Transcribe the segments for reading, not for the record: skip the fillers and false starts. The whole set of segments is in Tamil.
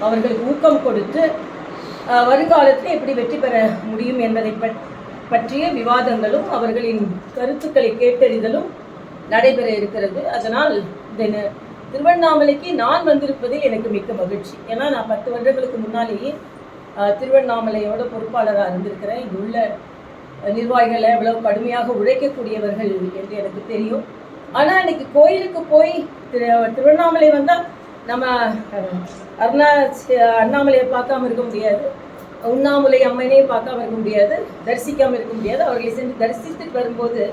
அவர்களுக்கு ஊக்கம் கொடுத்து வருங்காலத்தில் எப்படி வெற்றி பெற முடியும் என்பதை பற்றிய விவாதங்களும் அவர்களின் கருத்துக்களை கேட்டறிதலும் நடைபெற இருக்கிறது. அதனால் இந்த திருவண்ணாமலைக்கு நான் வந்திருப்பதில் எனக்கு மிக்க மகிழ்ச்சி. ஏன்னா நான் 10 வருடங்களுக்கு முன்னாலேயே திருவண்ணாமலையோட பொறுப்பாளராக இருந்திருக்கிறேன். இங்கு உள்ள நிர்வாகிகளை எவ்வளவு கடுமையாக உழைக்கக்கூடியவர்கள் என்று எனக்கு தெரியும். ஆனால் இன்னைக்கு கோயிலுக்கு போய் திருவண்ணாமலை வந்தால் நம்ம அண்ணாமலையை பார்க்காம இருக்க முடியாது, உண்ணாமலை அம்மனையே பார்க்காம இருக்க முடியாது, தரிசிக்காமல் இருக்க முடியாது. அவர்களை சென்று தரிசித்துட்டு வரும்போது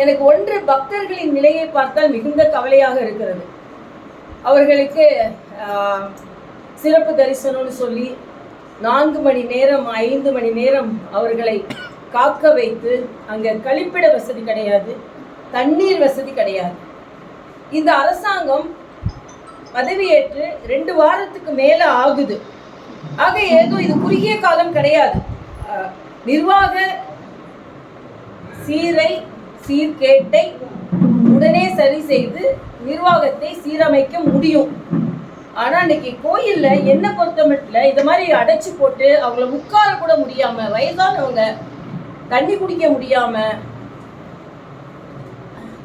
எனக்கு ஒன்று பக்தர்களின் நிலையை பார்த்தால் மிகுந்த கவலையாக இருக்கிறது. அவர்களுக்கு சிறப்பு தரிசனம்னு சொல்லி 4 மணி நேரம் 5 மணி நேரம் அவர்களை காக்க வைத்து அங்கே கழிப்பிட வசதி கிடையாது, தண்ணீர் வசதி கிடையாது. இந்த அரசாங்கம் பதவியேற்று 2 வாரத்துக்கு மேல ஆகுது. ஆக ஏதோ இது குறுகிய காலம் கிடையாது. நிர்வாக சீர்கேட்டை உடனே சரி செய்து நிர்வாகத்தை சீரமைக்க முடியும். ஆனா இன்னைக்கு கோயில்ல என்ன பொறுத்த மட்டும் இதை மாதிரி அடைச்சு போட்டு அவங்கள உட்கார கூட முடியாம, வயதானவங்க தண்ணி குடிக்க முடியாம,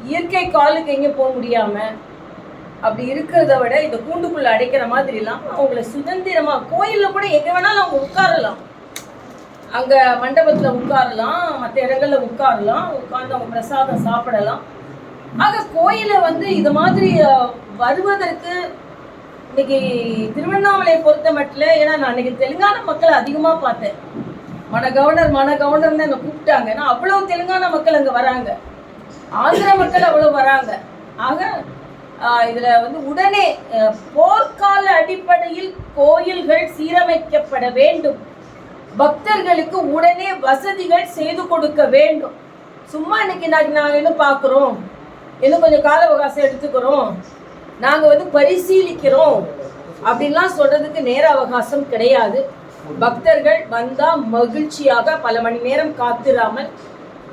இயற்கை காலுக்கு எங்க போக முடியாம அப்படி இருக்கிறத விட இந்த கூண்டுக்குள்ள அடைக்கிற மாதிரி எல்லாம் அவங்கள சுதந்திரமா கோயில்ல கூட எங்க வேணாலும் அவங்க உட்காரலாம். அங்க மண்டபத்துல உட்காரலாம், மற்ற இடங்கள்ல உட்காரலாம், உட்கார்ந்து அவங்க பிரசாதம் சாப்பிடலாம். ஆக கோயிலை இது மாதிரி வருவதற்கு இன்னைக்கு திருவண்ணாமலையை பொறுத்த மட்டும், ஏன்னா நான் இன்னைக்கு தெலுங்கானா மக்களை அதிகமா பார்த்தேன். மன கவர்னர்னு அங்க கூப்பிட்டாங்க. ஏன்னா அவ்வளவு தெலுங்கானா மக்கள் அங்க வராங்க, ஆந்திர மக்கள் அவ்வளவு வராங்க. ஆக இதுல உடனே போர்க்கால அடிப்படையில் கோயில்கள் சீரமைக்கப்பட வேண்டும், பக்தர்களுக்கு உடனே வசதிகள் செய்து கொடுக்க வேண்டும். சும்மா இன்னைக்கு நாங்கள் இன்னும் பார்க்குறோம், இன்னும் கொஞ்சம் கால அவகாசம் எடுத்துக்கிறோம், நாங்கள் பரிசீலிக்கிறோம் அப்படின்லாம் சொல்றதுக்கு நேர அவகாசம் கிடையாது. பக்தர்கள் வந்தா மகிழ்ச்சியாக பல மணி நேரம் காத்திராமல்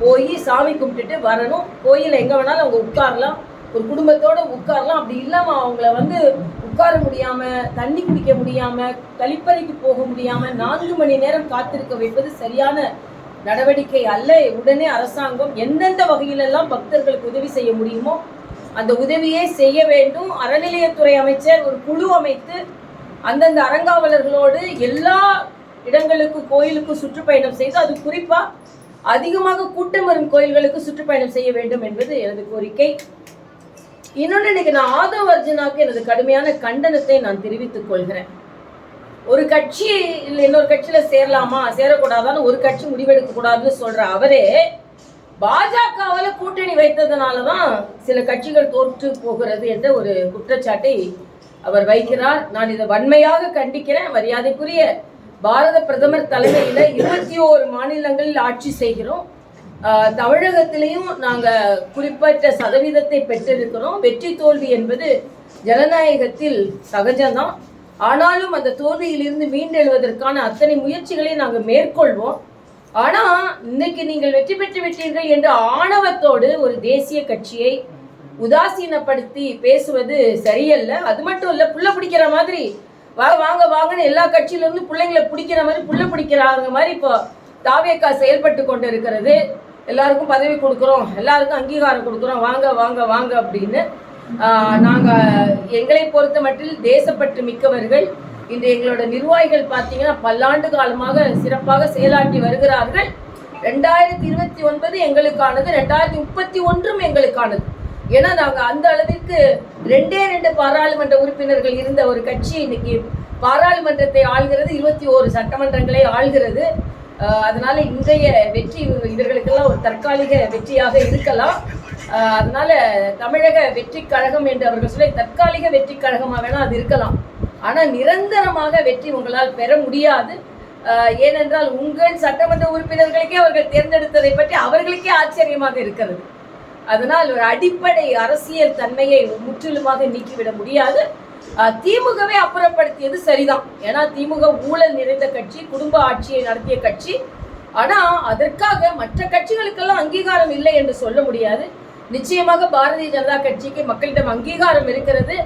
போய் சாமி கும்பிட்டுட்டு வரணும். கோயில எங்க வேணாலும் அவங்க உட்காரலாம், ஒரு குடும்பத்தோட உட்காரலாம். அப்படி இல்லாம அவங்கள உட்கார முடியாம, தண்ணி குடிக்க முடியாம, கழிப்பறைக்கு போக முடியாம 4 மணி நேரம் காத்திருக்க வைப்பது சரியான நடவடிக்கை அல்ல. உடனே அரசாங்கம் எந்தெந்த வகையிலெல்லாம் பக்தர்களுக்கு உதவி செய்ய முடியுமோ அந்த உதவியை செய்ய வேண்டும். அறநிலையத்துறை அமைச்சர் ஒரு குழு அமைத்து அந்தந்த அறங்காவலர்களோடு எல்லா இடங்களுக்கும் கோயிலுக்கும் சுற்றுப்பயணம் செய்து, அது குறிப்பா அதிகமாக கூட்டம் வரும் கோயில்களுக்கு சுற்றுப்பயணம் செய்ய வேண்டும் என்பது எனது கோரிக்கை. இன்னொன்று, இன்னைக்கு நான் ஆதவ் அர்ஜுனாவுக்கு எனது கடுமையான கண்டனத்தை நான் தெரிவித்துக் கொள்கிறேன். ஒரு கட்சி இல்லை இன்னொரு கட்சியில சேரலாமா சேரக்கூடாதான்னு ஒரு கட்சி முடிவெடுக்க கூடாதுன்னு சொல்ற அவரே பாஜகவால கூட்டணி வைத்ததுனாலதான் சில கட்சிகள் தோற்று போகிறது என்ற ஒரு குற்றச்சாட்டை அவர் வைக்கிறார். நான் இதை வன்மையாக கண்டிக்கிறேன். மரியாதைக்குரிய பாரத பிரதமர் தலைமையில 21 மாநிலங்களில் ஆட்சி செய்கிறோம். தமிழகத்திலையும் நாங்கள் குறிப்பிட்ட சதவீதத்தை பெற்றிருக்கிறோம். வெற்றி தோல்வி என்பது ஜனநாயகத்தில் சகஜம்தான். ஆனாலும் அந்த தோல்வியிலிருந்து மீண்டெழுவதற்கான அத்தனை முயற்சிகளை நாங்கள் மேற்கொள்வோம். ஆனால் இன்னைக்கு நீங்கள் வெற்றி பெற்று விட்டீர்கள் என்ற ஆணவத்தோடு ஒரு தேசிய கட்சியை உதாசீனப்படுத்தி பேசுவது சரியல்ல. அது மட்டும் இல்லை, புள்ள பிடிக்கிற மாதிரி வாங்க வாங்கன்னு எல்லா கட்சியிலிருந்து பிள்ளைங்களை பிடிக்கிற மாதிரி புள்ள பிடிக்கிறாங்க மாதிரி இப்போ தாவேகா செயல்பட்டு கொண்டு இருக்கிறது. எல்லாருக்கும் பதவி கொடுக்குறோம், எல்லாருக்கும் அங்கீகாரம் கொடுக்குறோம், வாங்க வாங்க வாங்க அப்படின்னு. நாங்கள் எங்களை பொறுத்த மட்டில் தேசப்பற்று மிக்கவர்கள். இன்று எங்களோட நிர்வாகிகள் பார்த்தீங்கன்னா பல்லாண்டு காலமாக சிறப்பாக செயலாற்றி வருகிறார்கள். 2029 எங்களுக்கானது, 2031 எங்களுக்கானது. ஏன்னா நாங்கள் அந்த அளவிற்கு 2 பாராளுமன்ற உறுப்பினர்கள் இருந்த ஒரு கட்சி இன்னைக்கு பாராளுமன்றத்தை ஆள்கிறது, 21 சட்டமன்றங்களை ஆள்கிறது. அதனால இன்றைய வெற்றி இவர்களுக்கெல்லாம் ஒரு தற்காலிக வெற்றியாக இருக்கலாம். அதனால தமிழக வெற்றி கழகம் என்று அவர்கள் சொல்ல தற்காலிக வெற்றி கழகமாக வேணா அது இருக்கலாம். ஆனால் நிரந்தரமாக வெற்றி உங்களால் பெற முடியாது. ஏனென்றால் உங்கள் சட்டமன்ற உறுப்பினர்களுக்கே அவர்கள் தேர்ந்தெடுத்ததை பற்றி அவர்களுக்கே ஆச்சரியமாக இருக்கிறது. அதனால் ஒரு அடிப்படை அரசியல் தன்மையை முற்றிலுமாக நீக்கிவிட முடியாது. திமுகவை அப்புறப்படுத்தியது சரிதான். ஏன்னா திமுக ஊழல் நிறைந்த கட்சி, குடும்ப ஆட்சியை நடத்திய கட்சி. ஆனால் அதற்காக மற்ற கட்சிகளுக்கெல்லாம் அங்கீகாரம் இல்லை என்று சொல்ல முடியாது. நிச்சயமாக பாரதிய ஜனதா கட்சிக்கு மக்களிடம் அங்கீகாரம் இருக்கிறது.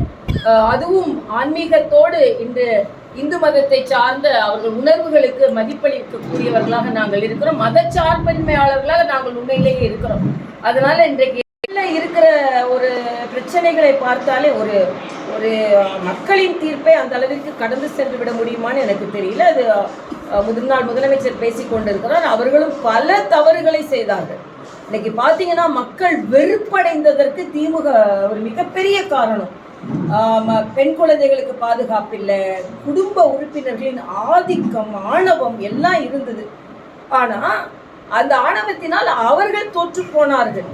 அதுவும் ஆன்மீகத்தோடு இன்று இந்து மதத்தை சார்ந்த அவர்கள் உணர்வுகளுக்கு மதிப்பளிக்கக்கூடியவர்களாக நாங்கள் இருக்கிறோம். மதச்சார்பின்மையாளர்களாக நாங்கள் உண்மையிலேயே இருக்கிறோம். அதனால இன்றைக்கு இருக்கிற ஒரு பிரச்சனைகளை பார்த்தாலே ஒரு ஒரு மக்களின் தீர்ப்பை அந்த அளவிற்கு கடந்து சென்று விட முடியுமான்னு எனக்கு தெரியல. அது முன்னாள் முதலமைச்சர் பேசிக் கொண்டிருக்கிறார். அவர்களும் பல தவறுகளை செய்தார்கள். இன்னைக்கு பார்த்தீங்கன்னா மக்கள் வெறுப்படைந்ததற்கு திமுக ஒரு மிகப்பெரிய காரணம். பெண் குழந்தைகளுக்கு பாதுகாப்பு இல்லை, குடும்ப உறுப்பினர்களின் ஆதிக்கம், ஆணவம் எல்லாம் இருந்தது. ஆனா அந்த ஆணவத்தினால் அவர்கள் தோற்று போனார்கள்.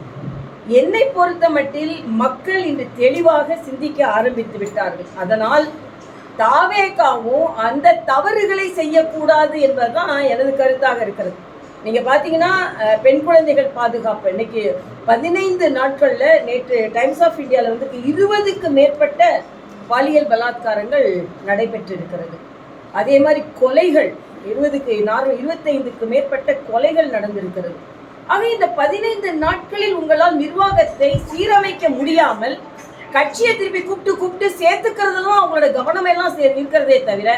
என்னை பொறுத்த மட்டில் மக்கள் இன்று தெளிவாக சிந்திக்க ஆரம்பித்து விட்டார்கள். அதனால் தாவேகாவும் அந்த தவறுகளை செய்யக்கூடாது என்பதுதான் எனது கருத்தாக இருக்கிறது. நீங்க பாத்தீங்கன்னா பெண் குழந்தைகள் பாதுகாப்பு இன்னைக்கு 15 நாட்கள்ல நேற்று டைம்ஸ் ஆஃப் இந்தியாவில் வந்து 20க்கு மேற்பட்ட பாலியல் பலாத்காரங்கள் நடைபெற்றிருக்கிறது. அதே மாதிரி கொலைகள் 25க்கு மேற்பட்ட கொலைகள் நடந்திருக்கிறது. ஆக இந்த 15 நாட்களில் உங்களால் நிர்வாகத்தை சீரமைக்க முடியாமல் கட்சியை திருப்பி கூப்பிட்டு சேர்த்துக்கிறதுலாம் அவங்களோட கவனம் எல்லாம் இருக்கிறதே தவிர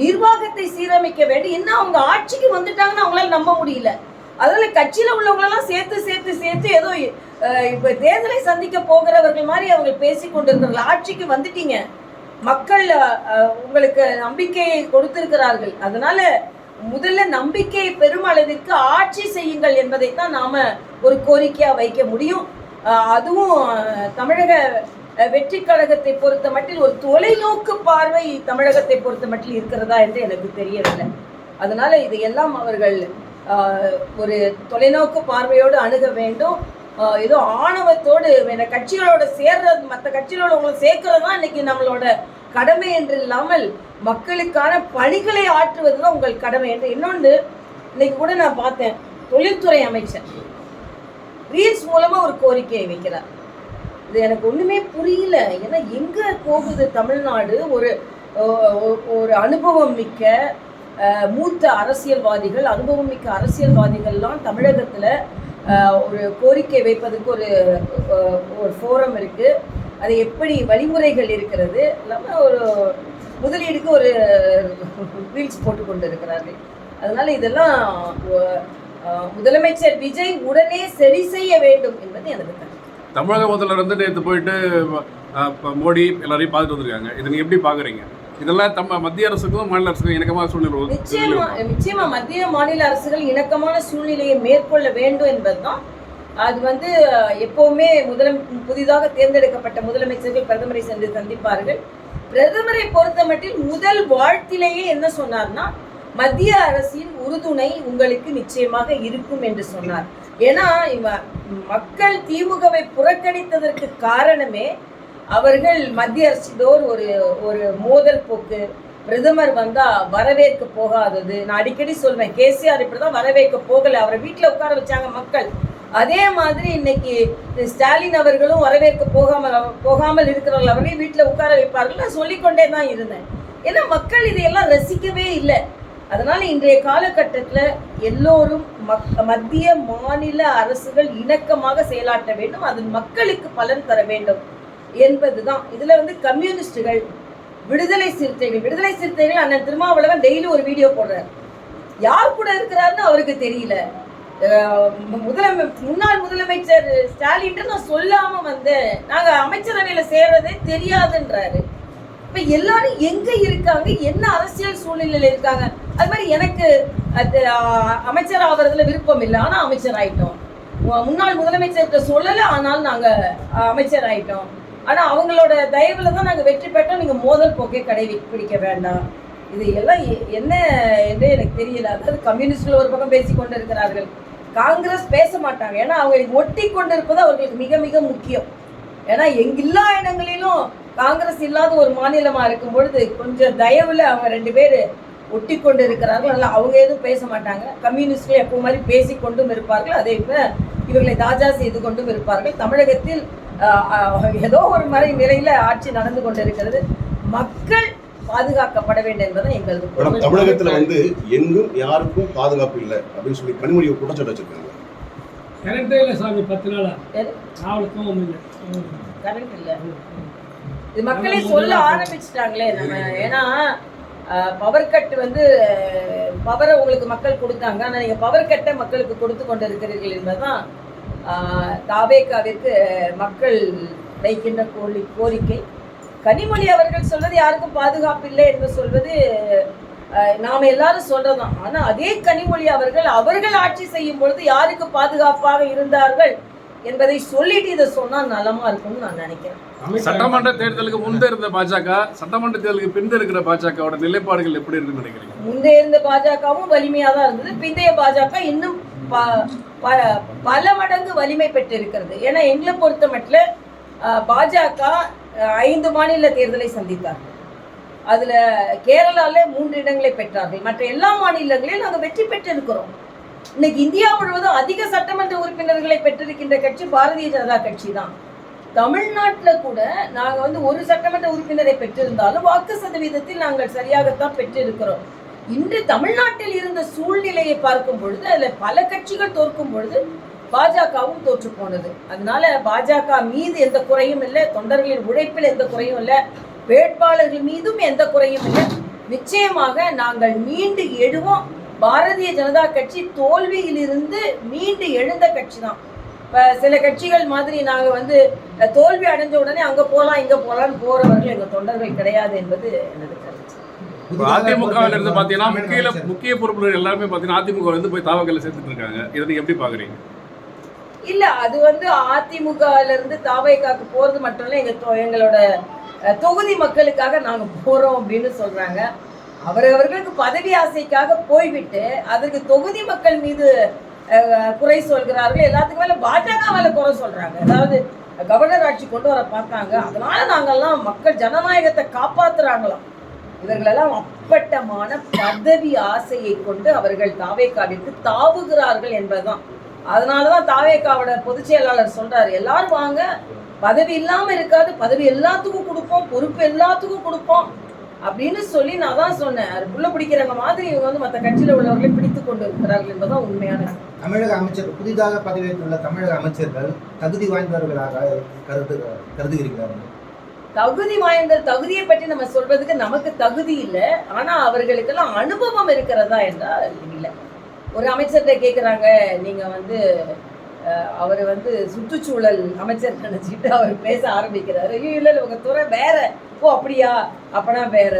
நிர்வாகத்தை சீரமைக்க வேண்டும். என்ன அவங்க ஆட்சிக்கு வந்துட்டாங்கன்னு அவங்களால நம்ப முடியல. அதனால கட்சியில உள்ளவங்களெல்லாம் சேர்த்து ஏதோ இப்ப தேர்தலை சந்திக்க போகிறவர்கள் மாதிரி அவங்க பேசி கொண்டிருக்கிறார்கள். ஆட்சிக்கு வந்துட்டீங்க, மக்கள் உங்களுக்கு நம்பிக்கையை கொடுத்திருக்கிறார்கள். அதனால முதல்ல நம்பிக்கையை பெரும் அளவிற்கு ஆட்சி செய்யுங்கள் என்பதைத்தான் நாம ஒரு கோரிக்கையா வைக்க முடியும். அதுவும் தமிழக வெற்றி கழகத்தை பொறுத்த மட்டில் ஒரு தொலைநோக்கு பார்வை தமிழகத்தை பொறுத்த மட்டில் இருக்கிறதா என்று எனக்கு தெரியவில்லை. அதனால இதையெல்லாம் அவர்கள் ஒரு தொலைநோக்கு பார்வையோடு அணுக வேண்டும். ஏதோ ஆணவத்தோடு கட்சிகளோட சேர்றது, மற்ற கட்சிகளோட உங்களை சேர்க்கறது தான் இன்னைக்கு நம்மளோட கடமை என்று இல்லாமல் மக்களுக்கான பணிகளை ஆற்றுவதுதான் உங்கள் கடமை என்று. இன்னொன்று, இன்னைக்கு கூட நான் பார்த்தேன், தொழில்துறை அமைச்சர் ரீல்ஸ் மூலமா ஒரு கோரிக்கையை வைக்கிறார். இது எனக்கு ஒண்ணுமே புரியல. ஏன்னா எங்க போகுது தமிழ்நாடு? ஒரு அனுபவம் மிக்க மூத்த அரசியல்வாதிகள், அனுபவம் மிக்க அரசியல்வாதிகள்லாம் தமிழகத்துல ஒரு கோரிக்கை வைப்பதற்கு ஒரு ஃபோரம் இருக்கு. அது எப்படி வழிமுறைகள் இருக்கிறது இல்லாம ஒரு முதலீடுக்கு ஒரு ரீல்ஸ் போட்டு கொண்டு இருக்கிறார்கள். அதனால இதெல்லாம் முதலமைச்சர் விஜய் உடனே சரி செய்ய வேண்டும் என்பது எனது கருத்து. தமிழக முதல்வர் வந்து நேற்று போயிட்டு மோடி எல்லாரையும் பார்த்துட்டு வந்திருக்காங்க. இதை நீங்க எப்படி பாக்குறீங்க? இதெல்லாம் மத்திய அரசுக்கும் மாநில அரசுக்கும் இணக்கமான சூழ்நிலை. நிச்சயமா மத்திய மாநில அரசுகள் இணக்கமான சூழ்நிலையை மேற்கொள்ள வேண்டும் என்பதுதான். அது வந்து எப்பவுமே புதிதாக தேர்ந்தெடுக்கப்பட்ட முதலமைச்சர்கள் பிரதமரை சென்று சந்திப்பார்கள். பிரதமரை பொறுத்த மட்டில் முதல் வாழ்த்திலேயே என்ன சொன்னார்னா, மத்திய அரசின் உறுதுணை உங்களுக்கு நிச்சயமாக இருக்கும் என்று சொன்னார். ஏன்னா மக்கள் திமுகவை புறக்கணித்ததற்கு காரணமே அவர்கள் மத்திய அரசோடு ஒரு மோதல் போக்கு, பிரதமர் வந்தா வரவேற்க போகாதது. நான் அடிக்கடி சொல்வேன், கேசிஆர் இப்படிதான் வரவேற்க போகல, அவரை வீட்டுல உட்கார வச்சாங்க மக்கள். அதே மாதிரி இன்னைக்கு ஸ்டாலின் அவர்களும் வரவேற்க போகாமல் இருக்கிறவர்கள் அவரையும் வீட்டுல உட்கார வைப்பார்கள். நான் சொல்லிக்கொண்டே தான் இருந்தேன். ஏன்னா மக்கள் இதையெல்லாம் ரசிக்கவே இல்லை. அதனால இன்றைய காலகட்டத்தில் எல்லோரும் மத்திய மாநில அரசுகள் இணக்கமாக செயலாற்ற வேண்டும், அது மக்களுக்கு பலன் தர வேண்டும் என்பதுதான். இதுல வந்து கம்யூனிஸ்டுகள், விடுதலை சிறுத்தைகள் அண்ணன் திருமாவளவன் டெய்லி ஒரு வீடியோ போடுறார். யார் கூட இருக்கிறாருன்னு அவருக்கு தெரியல. முன்னாள் முதலமைச்சர் ஸ்டாலின் நான் சொல்லாம வந்தேன், நாங்க அமைச்சரவையில சேர்றதே தெரியாதுன்றாரு. இப்ப எல்லாரும் எங்க இருக்காங்க, என்ன அரசியல் சூழ்நிலையில இருக்காங்க? அது மாதிரி எனக்கு அமைச்சர் ஆகிறதுல விருப்பம் இல்லை, ஆனா அமைச்சர் ஆயிட்டோம். முன்னாள் முதலமைச்சர்கிட்ட சொல்லல, ஆனால் நாங்க அமைச்சர் ஆயிட்டோம். ஆனா அவங்களோட தயவுல தான் நாங்க வெற்றி பெற்றோம். நீங்க மோதல் போக்கே கடைபிடிக்க வேண்டாம். இது எல்லாம் என்ன என்று எனக்கு தெரியல. அதாவது கம்யூனிஸ்ட்கள் ஒரு பக்கம் பேசி கொண்டு இருக்கிறார்கள், காங்கிரஸ் பேச மாட்டாங்க. ஏன்னா அவங்க ஒட்டி கொண்டு இருப்பது அவர்களுக்கு மிக மிக முக்கியம். ஏன்னா எல்லா இடங்களிலும் காங்கிரஸ் இல்லாத ஒரு மாநிலமா இருக்கும் பொழுது கொஞ்சம் தயவுல அவங்க 2 பேர் ஒட்டி கொண்டு இருக்கிறார்கள். அதனால அவங்க எதுவும் பேச மாட்டாங்க. கம்யூனிஸ்ட்கள் எப்போ மாதிரி பேசி கொண்டும் இருப்பார்கள், அதே போல இவர்களை தாஜா செய்து கொண்டும் இருப்பார்கள். தமிழகத்தில் ஏதோ ஒரு நிலையில ஆட்சி நடந்து கொண்டிருக்கிறது. மக்கள் பாதுகாக்கப்பட வேண்டும் என்பதை எங்களுக்கு. தமிழகத்துல வந்து எங்கும் யாருக்கும் பாதுகாப்பு இல்லை அப்படின்னு சொல்லி கனிமொழி குற்றச்சாட்டு வச்சிருக்காங்க. கரண்டே இல்லை சாமி, 10 நாளா கரண்ட் இல்லை. இது மக்களே சொல்ல ஆரம்பிச்சிட்டாங்களே நம்ம. ஏன்னா பவர் கட் வந்து பவரை உங்களுக்கு மக்கள் கொடுத்தாங்க, ஆனால் நீங்கள் பவர் கட்டை மக்களுக்கு கொடுத்து கொண்டு இருக்கிறீர்கள் என்பதுதான் தாவேகாவிற்கு மக்கள் வைக்கின்ற கோரிக்கை. கனிமொழி அவர்கள் சொல்வது யாருக்கும் பாதுகாப்பு இல்லை என்று சொல்வது நாம் எல்லாரும் சொல்றதுதான். ஆனால் அதே கனிமொழி அவர்கள் ஆட்சி செய்யும் பொழுது யாருக்கு பாதுகாப்பாக இருந்தார்கள் என்பதை சொல்லிட்டு இதை சொன்னா நலமா இருக்கும்னு நான் நினைக்கிறேன். சட்டமன்ற தேர்தலுக்கு முன்பே இருந்த பாஜக, சட்டமன்ற தேர்தலுக்கு பின்பு இருக்கிற பாஜகவோட நிலைப்பாடுகள் எப்படி இருக்குன்னு நினைக்கிறீங்க? முன்பே இருந்த பாஜகவும் வலிமையா தான் இருந்தது, பிந்தைய பாஜக இன்னும் பல மடங்கு வலிமை பெற்று இருக்கிறது. ஏன்னா எங்களை பொறுத்த மட்டும் பாஜக 5 மாநில தேர்தலை சந்தித்தார்கள். அதுல கேரளால 3 இடங்களை பெற்றார்கள். மற்ற எல்லா மாநிலங்களையும் நாங்கள் வெற்றி பெற்றிருக்கிறோம். இன்னைக்கு இந்தியா முழுவதும் அதிக சட்டமன்ற உறுப்பினர்களை பெற்றிருக்கின்ற கட்சி பாரதிய ஜனதா கட்சி தான். தமிழ்நாட்டில் கூட நாங்கள் வந்து ஒரு சட்டமன்ற உறுப்பினரை பெற்றிருந்தாலும் வாக்கு சதவீதத்தில் நாங்கள் சரியாகத்தான் பெற்றிருக்கிறோம். இன்று தமிழ்நாட்டில் இருந்த சூழ்நிலையை பார்க்கும் பொழுது அதில் பல கட்சிகள் தோற்கும் பொழுது பாஜகவும் தோற்று போனது. அதனால பாஜக மீது எந்த குறையும் இல்லை, தொண்டர்களின் உழைப்பில் எந்த குறையும் இல்லை, வேட்பாளர்கள் மீதும் எந்த குறையும் இல்லை. நிச்சயமாக நாங்கள் மீண்டு எழுவோம். பாரதிய ஜனதா கட்சி தோல்வியிலிருந்து மீண்டு எழுந்த கட்சி தான். இப்போ சில கட்சிகள் மாதிரி நாங்கள் வந்து தோல்வி அடைஞ்ச உடனே அங்கே போகலாம் இங்கே போகலான்னு போகிறவர்கள் எங்கள் தொண்டர்கள் கிடையாது என்பது எனது கருத்து. அதிமுகவில் இருந்து பார்த்தீங்கன்னா முக்கிய பொறுப்புகள் எல்லாருமே பார்த்தீங்கன்னா அதிமுக வந்து போய் தாவகையில் சேர்த்துட்டு இருக்காங்க. இதை நீங்கள் எப்படி பார்க்குறீங்க? இல்லை, அது வந்து அதிமுகவிலிருந்து தாவைக்காக்கு போகிறது மட்டும் இல்லை, எங்களோட தொகுதி மக்களுக்காக நாங்கள் போகிறோம் அப்படின்னு சொல்கிறாங்க. அவர்களுக்கு பதவி ஆசைக்காக போய்விட்டு அதற்கு தொகுதி மக்கள் மீது குறை சொல்கிறார்கள். எல்லாத்துக்கும் மேலே பாஜக மேலே குறை சொல்கிறாங்க. அதாவது கவர்னர் ஆட்சி கொண்டு வர பார்த்தாங்க, அதனால நாங்கள்லாம் மக்கள் ஜனநாயகத்தை காப்பாற்றுறாங்களாம். இவர்களெல்லாம் அப்பட்டமான பதவி ஆசையை கொண்டு அவர்கள் தாவேகாவிற்கு தாவுகிறார்கள் என்பதுதான். அதனாலதான் தாவேகாவோட பொதுச் செயலாளர் சொல்றாரு, எல்லாரும் வாங்க, பதவி இல்லாம இருக்காது, பதவி எல்லாத்துக்கும் கொடுப்போம், பொறுப்பு எல்லாத்துக்கும் கொடுப்போம் அப்படின்னு சொல்லி நான் தான் சொன்னேன். அதுக்குள்ள பிடிக்கிறவங்க மாதிரி இவங்க வந்து மற்ற கட்சியில் உள்ளவர்களை பிடித்து கொண்டு இருக்கிறார்கள் என்பதுதான் உண்மையான. தமிழக அமைச்சர் புதிதாக பதவியேற்றுள்ள தமிழக அமைச்சர்கள் தகுதி வாய்ந்தவர்களாக கருதுகிறீர்கள்? தகுதியை பற்றி நம்ம சொல்றதுக்கு நமக்கு தகுதி இல்லை, ஆனா அவர்களுக்கெல்லாம் அனுபவம் இருக்கிறதா என்றால் இல்லை. ஒரு அமைச்சர்கிட்ட கேட்குறாங்க, நீங்க வந்து அவர் வந்து சுற்றுச்சூழல் அமைச்சர் நினைச்சிட்டு அவர் பேச ஆரம்பிக்கிறாரு. ஐயோ இல்லை உங்க துறை வேற. ஓ அப்படியா, அப்பனா வேற.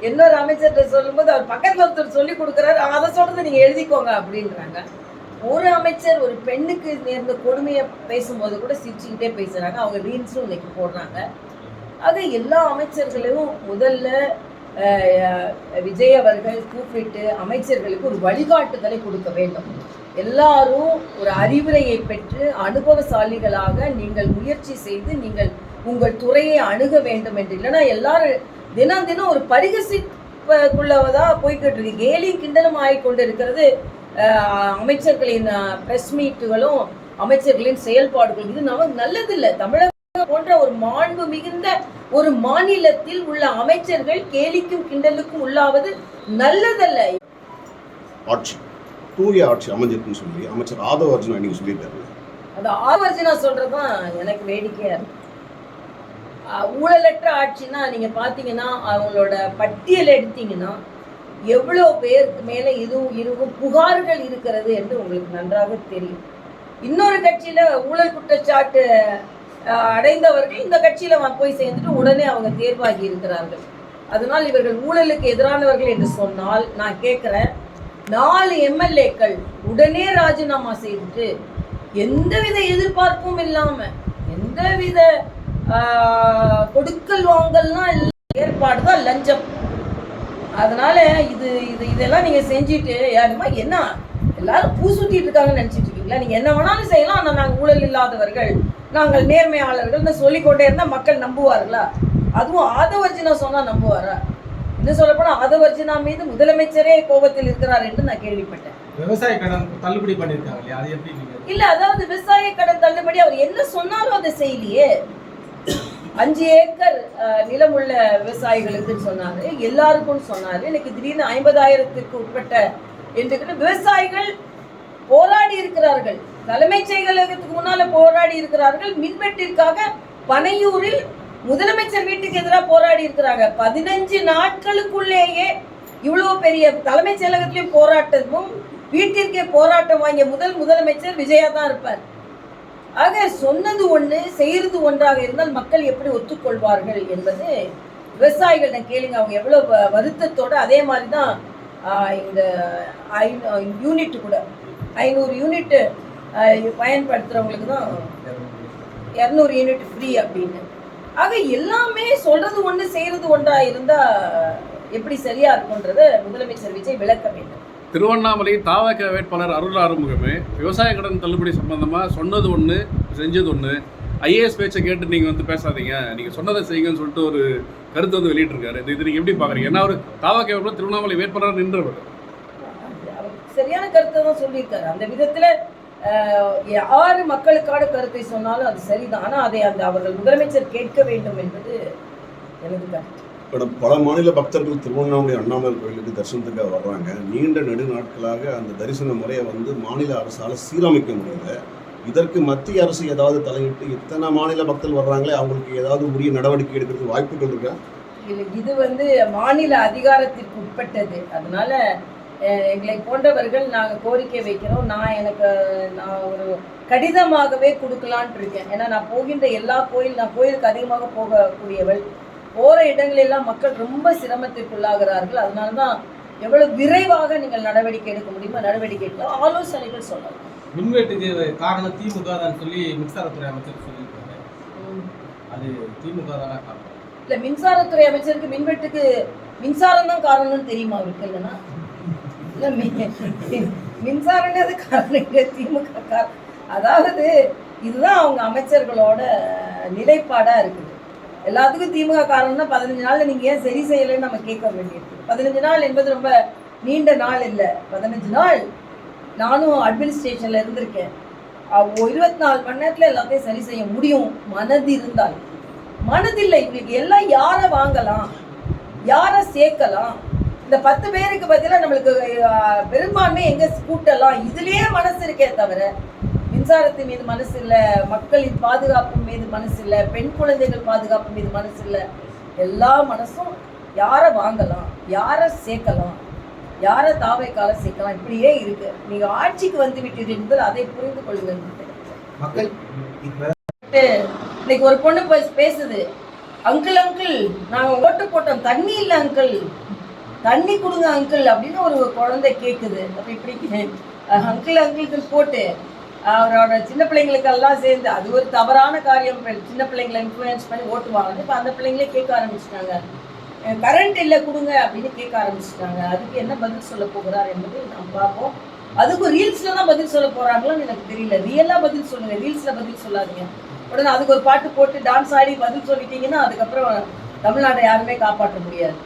இன்னொரு அமைச்சர்கிட்ட சொல்லும்போது அவர் பக்கத்துல ஒருத்தர் சொல்லி கொடுக்குறாரு, அதை சொல்றது நீங்க எழுதிக்கோங்க அப்படின்றாங்க. ஒரு அமைச்சர் ஒரு பெண்ணுக்கு நேர்ந்த கொடுமையை பேசும்போது கூட சிரிச்சுக்கிட்டே பேசுறாங்க. அவங்க ரீல்ஸும் இன்னைக்கு போடுறாங்க. ஆக எல்லா அமைச்சர்களையும் முதல்ல விஜய் அவர்கள் கூப்பிட்டு அமைச்சர்களுக்கு ஒரு வழிகாட்டுதலை கொடுக்க வேண்டும். எல்லாரும் ஒரு அறிவுரையை பெற்று அனுபவசாலிகளாக நீங்கள் முயற்சி செய்து நீங்கள் உங்கள் துறையை அணுக வேண்டும் என்று. இல்லைன்னா எல்லாரும் தினம் தினம் ஒரு பரிகசிப்புள்ளவதா போய்கிட்டு இருக்கு. கேலியும் கிண்டலும் ஆகிக்கொண்டு இருக்கிறது அமைச்சர்களின் பிரஸ் மீட்டுகளும் அமைச்சர்களின் செயல்பாடுகள். இது நமக்கு நல்லதில்லை. தமிழக போன்ற ஒரு மாண்பு மிகுந்த ஒரு மாநிலத்தில் உள்ள அமைச்சர்கள் கேலிக்கும் கிண்டலுக்கும் உள்ளாவது நல்லதல்ல. ஆட்சி தூய ஆட்சி அமைஞ்சிருக்குன்னு சொல்லி அமைச்சர் ஆதவ அர்ஜுனா நீங்க சொல்லியிருக்காரு. அது ஆதவ அர்ஜுனா சொல்றதுதான் எனக்கு வேடிக்கையா இருக்கு. ஊழலற்ற ஆட்சின்னா நீங்க பாத்தீங்கன்னா அவங்களோட பட்டியல் எடுத்தீங்கன்னா எவ்வளவு பேருக்கு மேல இதுவும் புகார்கள் இருக்கிறது என்று உங்களுக்கு நன்றாக தெரியும். இன்னொரு கட்சியில ஊழல் குற்றச்சாட்டு அடைந்தவர்கள் இந்த கட்சியில போய் சேர்ந்துட்டு உடனே அவங்க தேர்வாகி இருக்கிறார்கள். அதனால் இவர்கள் ஊழலுக்கு எதிரானவர்கள் என்று சொன்னால் நான் கேட்கிறேன், 4 எம்எல்ஏக்கள் உடனே ராஜினாமா செய்துட்டு எந்தவித எதிர்பார்ப்பும் இல்லாம எந்தவித கொடுக்கல் வாங்கல்லாம் ஏற்பாடுதான் லஞ்சம். அதனால இதெல்லாம் நீங்க செஞ்சுட்டு யாருமா என்ன எல்லாரும் பூ சுத்திட்டு இருக்காங்கன்னு நினைச்சிட்டு இருக்கீங்களா? நீங்க என்ன வேணாலும் செய்யலாம், ஆனால் நாங்கள் ஊழல் இல்லாதவர்கள், நாங்கள் நேர்மையாளர்கள் சொல்லிக்கொண்டே இருந்தால் மக்கள் நம்புவார்களா? அதுவும் ஆதவ அர்ஜுனா சொன்னா நம்புவாரா? இன்னும் சொல்லப்போனா ஆதவ அர்ஜுனா மீது முதலமைச்சரே கோபத்தில் இருக்கிறார் என்று நான் கேள்விப்பட்டேன். விவசாய கடன் தள்ளுபடி பண்ணிருக்காங்க, அது எப்படி? இல்ல, அதாவது விவசாய கடன் தள்ளுபடி அவர் என்ன சொன்னாலும் அதை செய்யலையே. 5 ஏக்கர் நிலம் உள்ள விவசாயிகளுக்கு சொன்னாரு, எல்லாருக்கும் சொன்னாரு. இன்னைக்கு திடீர்னு 50,000க்கு உட்பட்ட என்று விவசாயிகள் போராடி இருக்கிறார்கள். தலைமைச் செயலகத்துக்கு முன்னால போராடி இருக்கிறார்கள். மின்வெட்டிற்காக பனையூரில் முதலமைச்சர் வீட்டுக்கு எதிராக போராடி இருக்கிறாங்க. 15 நாட்களுக்குள்ளேயே இவ்வளவு பெரிய தலைமைச் செயலகத்திலையும் போராட்டமும் வீட்டிற்கே போராட்டம் வாங்கிய முதலமைச்சர் விஜயா தான் இருப்பார். ஆக சொன்னது ஒண்ணு செய்யறது ஒன்றாக இருந்தால் மக்கள் எப்படி ஒத்துக்கொள்வார்கள் என்பது விவசாயிகளிடம் கேளுங்க. அவங்க எவ்வளவு வருத்தத்தோட, அதே மாதிரி தான் இந்த யூனிட் கூட 500 யூனிட் பயன்படுத்துறவங்களுக்கு தான் 200 யூனிட் ஃப்ரீ அப்படின்னு. ஆக எல்லாமே சொல்றது ஒண்ணு செய்யறது ஒன்றா இருந்தா எப்படி சரியா இருக்கும்ன்றத முதலமைச்சர் விஜய் விளக்க வேண்டும். திருவண்ணாமலை தாவக வேட்பாளர் அருள் ஆறுமுகமே விவசாய கடன் தள்ளுபடி சம்பந்தமாக சொன்னது ஒன்று செஞ்சது ஒன்று, ஐஏஎஸ் பேச்சை கேட்டு நீங்கள் வந்து பேசாதீங்க, நீங்கள் சொன்னதை செய்யுங்கன்னு சொல்லிட்டு ஒரு கருத்து வந்து வெளியிட்டிருக்காரு. இது நீங்கள் எப்படி பார்க்குறீங்க? ஏன்னா அவர் தாவக வேட்பாளர் திருவண்ணாமலை வேட்பாளர் நின்றவர். சரியான கருத்தை தான் சொல்லியிருக்காரு. அந்த விதத்தில் யாரு மக்களுக்கான கருத்தை சொன்னாலும் அது சரிதான். ஆனால் அதை அவர்கள் முதலமைச்சர் கேட்க வேண்டும் என்பது எனது கருத்து. பல மாநில பக்தர்கள் திருவண்ணாமலை அண்ணாமலை கோயிலுக்கு தரிசனத்துக்காக வர்றாங்க. நீண்ட நெடுநாட்களாக அந்த தரிசன முறையை வந்து மாநில அரசால் சீரமைக்க முடியல. இதற்கு மத்திய அரசு ஏதாவது தலையிட்டு இத்தனை மாநில பக்தர்கள் வர்றாங்களே, அவங்களுக்கு ஏதாவது உரிய நடவடிக்கை எடுக்கிறதுக்கு வாய்ப்புகள் இருக்கா? இது வந்து மாநில அதிகாரத்திற்கு உட்பட்டது. அதனால எங்களை போன்றவர்கள் நாங்கள் கோரிக்கை வைக்கிறோம். நான் ஒரு கடிதமாகவே கொடுக்கலான் இருக்கேன். ஏன்னா நான் போகின்ற எல்லா நான் கோயிலுக்கு அதிகமாக போகக்கூடியவள். போகிற இடங்களெல்லாம் மக்கள் ரொம்ப சிரமத்திற்குள்ளாகிறார்கள். அதனால தான் எவ்வளவு விரைவாக நீங்கள் நடவடிக்கை எடுக்க முடியுமோ நடவடிக்கை எடுக்க ஆலோசனைகள் சொல்லலாம். மின்வெட்டுக்கு காரணம் திமுக தான் சொல்லி மின்சாரத்துறை அமைச்சர் சொல்லியிருக்காங்க. அது திமுக தானே காரணம்? இல்லை, மின்சாரத்துறை அமைச்சருக்கு மின்வெட்டுக்கு மின்சாரம் தான் காரணம்னு தெரியுமா அவருக்கு? இல்லைன்னா இல்லை, மின்சாரமே அது காரணம் இல்லை, திமுக காரணம். அதாவது இதுதான் அவங்க அமைச்சர்களோட நிலைப்பாடாக இருக்குது. எல்லாத்துக்கும் திமுக காரணம்னா 15 நாளில் நீங்கள் ஏன் சரி செய்யலைன்னு நம்ம கேட்க வேண்டியிருக்கு. 15 நாள் என்பது ரொம்ப நீண்ட நாள் இல்லை. 15 நாள் நானும் அட்மினிஸ்ட்ரேஷனில் இருந்திருக்கேன். 24 மணி நேரத்தில் எல்லாத்தையும் சரி செய்ய முடியும் மனது இருந்தால். மனதில்லை. இவங்களுக்கு எல்லாம் யாரை வாங்கலாம், யாரை சேர்க்கலாம், இந்த 10 பேருக்கு பதிலாக நம்மளுக்கு பெரும்பான்மை எங்கே கூட்டலாம், இதுலேயே மனசு இருக்கே தவிர மின்சாரத்தின் மீது மனசு இல்லை, மக்களின் பாதுகாப்பு மீது மனசு இல்லை, பெண் குழந்தைகள் பாதுகாப்பு மீது மனசு இல்லை. எல்லா மனசும் யாரை வாங்கலாம், யாரை சேர்க்கலாம், யாரை தாவைக்கால சேர்க்கலாம், இப்படியே இருக்கு. நீங்க ஆட்சிக்கு வந்து விட்டீர்கள் என்பது அதை புரிந்து கொள்ளுங்கள். மக்கள் இன்னைக்கு ஒரு பொண்ணு போய் பேசுது, அங்கிள் அங்கிள் நாங்கள் ஓட்டு போட்டோம், தண்ணி இல்லை அங்கிள், தண்ணி கொடுங்க அங்கிள் அப்படின்னு ஒரு குழந்தை கேட்குது. அப்போ இப்படி அங்கிள் அங்கிள்கள் போட்டு அவரோட சின்ன பிள்ளைங்களுக்கெல்லாம் சேர்ந்து அது ஒரு தவறான காரியம். சின்ன பிள்ளைங்களை இன்ஃப்ளூயன்ஸ் பண்ணி ஓட்டு வாங்க. இப்போ அந்த பிள்ளைங்களே கேட்க ஆரம்பிச்சிட்டாங்க, கரண்ட் இல்லை கொடுங்க அப்படின்னு கேட்க ஆரம்பிச்சிட்டாங்க. அதுக்கு என்ன பதில் சொல்ல போகிறார் என்பதை நாம் பார்ப்போம். அதுக்கும் ரீல்ஸில் தான் பதில் சொல்ல போகிறாங்களான்னு எனக்கு தெரியல. ரியலாக பதில் சொல்லுங்கள், ரீல்ஸில் பதில் சொல்லாதீங்க. உடனே அதுக்கு ஒரு பாட்டு போட்டு டான்ஸ் ஆடி பதில் சொல்லிட்டீங்கன்னா அதுக்கப்புறம் தமிழ்நாட்டை யாருமே காப்பாற்ற முடியாது.